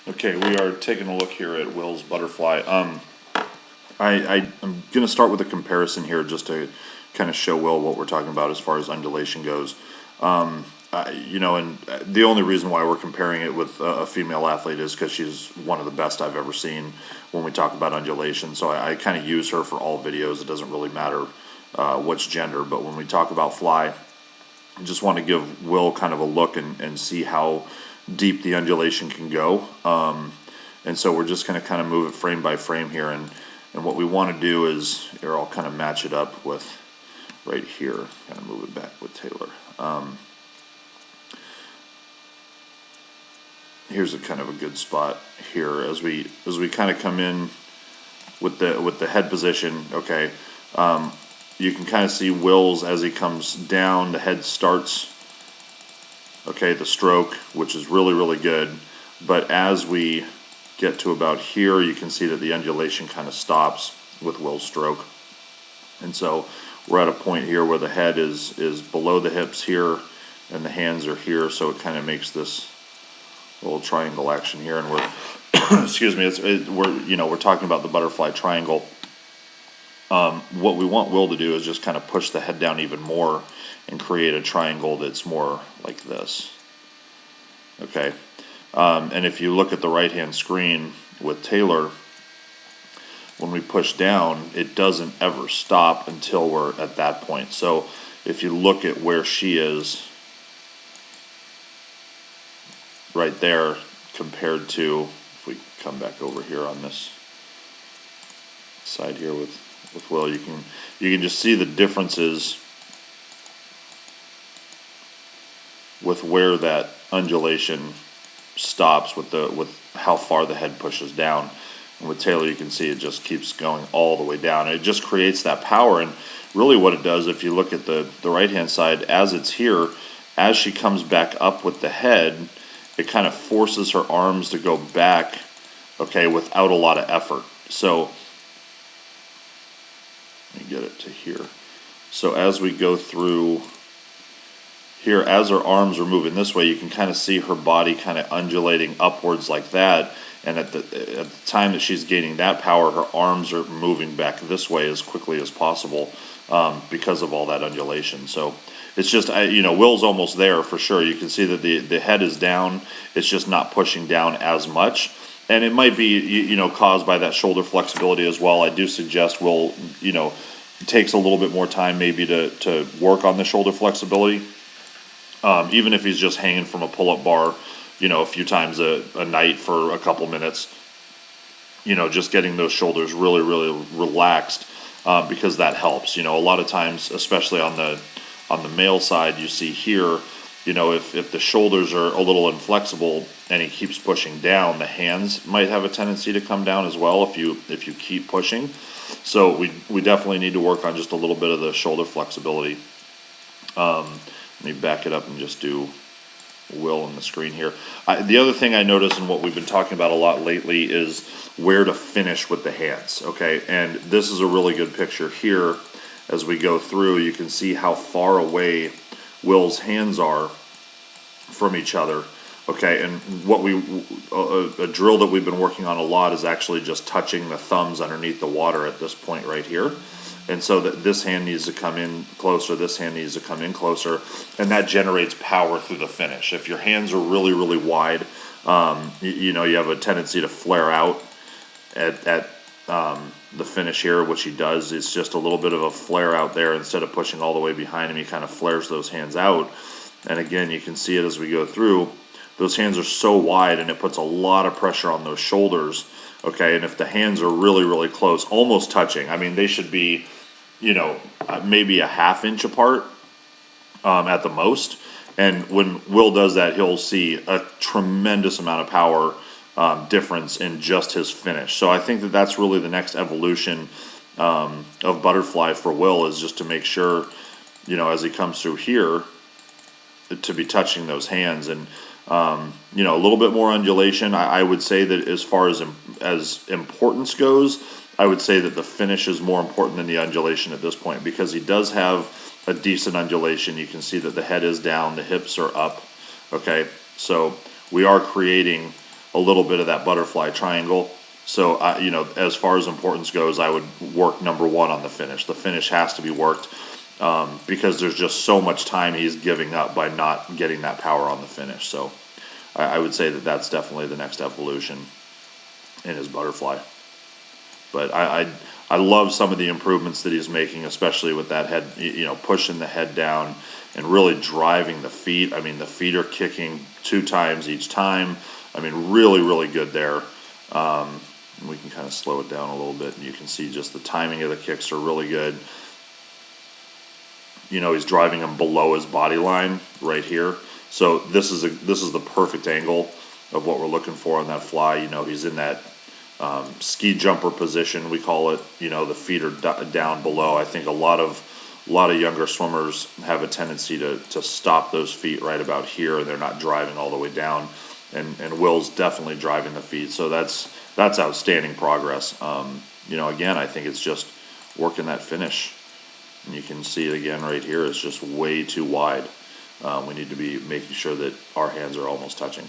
Okay, we are taking a look here at Will's butterfly. I'm going to start with a comparison here just to kind of show Will what we're talking about as far as undulation goes. And the only reason why we're comparing it with a female athlete is because she's one of the best I've ever seen when we talk about undulation. So I kind of use her for all videos. It doesn't really matter which gender, but when we talk about fly, I just want to give Will kind of a look and see how deep the undulation can go. And so we're just going to kind of move it frame by frame here. And what we want to do is, here I'll kind of match it up with right here, kind of move it back with Taylor. Here's a kind of a good spot here as we kind of come in with the head position. Okay, you can kind of see Will's as he comes down, the head starts. Okay, the stroke, which is really good, but as we get to about here, you can see that the undulation kind of stops with Will's stroke, and so we're at a point here where the head is below the hips here, and the hands are here, so it kind of makes this little triangle action here, and we're excuse me, we're talking about the butterfly triangle. What we want Will to do is just kind of push the head down even more and create a triangle that's more like this. Okay, and if you look at the right hand screen with Taylor, when we push down, it doesn't ever stop until we're at that point. So if you look at where she is right there compared to, if we come back over here on this side here with Will, you can just see the differences with where that undulation stops with how far the head pushes down. And with Taylor, you can see it just keeps going all the way down. And it just creates that power. And really what it does, if you look at the right hand side, as it's here, as she comes back up with the head, it kind of forces her arms to go back, okay, without a lot of effort. So let me get it to here. So as we go through here, as her arms are moving this way, you can kind of see her body kind of undulating upwards like that. And at the time that she's gaining that power, her arms are moving back this way as quickly as possible because of all that undulation. So it's just, Will's almost there for sure. You can see that the head is down. It's just not pushing down as much. And it might be, caused by that shoulder flexibility as well. I do suggest Will, takes a little bit more time maybe to work on the shoulder flexibility. Even if he's just hanging from a pull-up bar, a few times a night for a couple minutes, just getting those shoulders really relaxed, because that helps. A lot of times, especially on the male side, you see here, if the shoulders are a little inflexible and he keeps pushing down, the hands might have a tendency to come down as well if you keep pushing. So we definitely need to work on just a little bit of the shoulder flexibility. Let me back it up and just do Will on the screen here. The other thing I noticed and what we've been talking about a lot lately is where to finish with the hands, okay? And this is a really good picture here. As we go through, you can see how far away Will's hands are from each other, okay? And what a drill that we've been working on a lot is actually just touching the thumbs underneath the water at this point right here. And so that this hand needs to come in closer, this hand needs to come in closer, and that generates power through the finish. If your hands are really wide, you have a tendency to flare out at the finish here, which he does. It's just a little bit of a flare out there. Instead of pushing all the way behind him, he kind of flares those hands out. And again, you can see it as we go through. Those hands are so wide, and it puts a lot of pressure on those shoulders. Okay, and if the hands are really close, almost touching, I mean, they should be, maybe a ½ inch apart at the most. And when Will does that, he'll see a tremendous amount of power difference in just his finish. So I think that that's really the next evolution of butterfly for Will, is just to make sure, as he comes through here, to be touching those hands. And a little bit more undulation. I would say that as far as importance goes, I would say that the finish is more important than the undulation at this point, because he does have a decent undulation. You can see that the head is down, the hips are up. Okay, so we are creating a little bit of that butterfly triangle. So, you know, as far as importance goes, I would work number one on the finish. The finish has to be worked because there's just so much time he's giving up by not getting that power on the finish. So I would say that that's definitely the next evolution in his butterfly. But I love some of the improvements that he's making, especially with that head, you know, pushing the head down and really driving the feet. I mean, the feet are kicking 2 times each time. I mean, really, really good there. We can kind of slow it down a little bit, and you can see just the timing of the kicks are really good. You know, he's driving them below his body line right here. So this is the perfect angle of what we're looking for on that fly. You know, he's in that ski jumper position, we call it. You know, the feet are down below. I think a lot of younger swimmers have a tendency to stop those feet right about here, and they're not driving all the way down. And Will's definitely driving the feet, so that's outstanding progress. You know, again, I think it's just working that finish. And you can see it again right here. It's just way too wide. We need to be making sure that our hands are almost touching.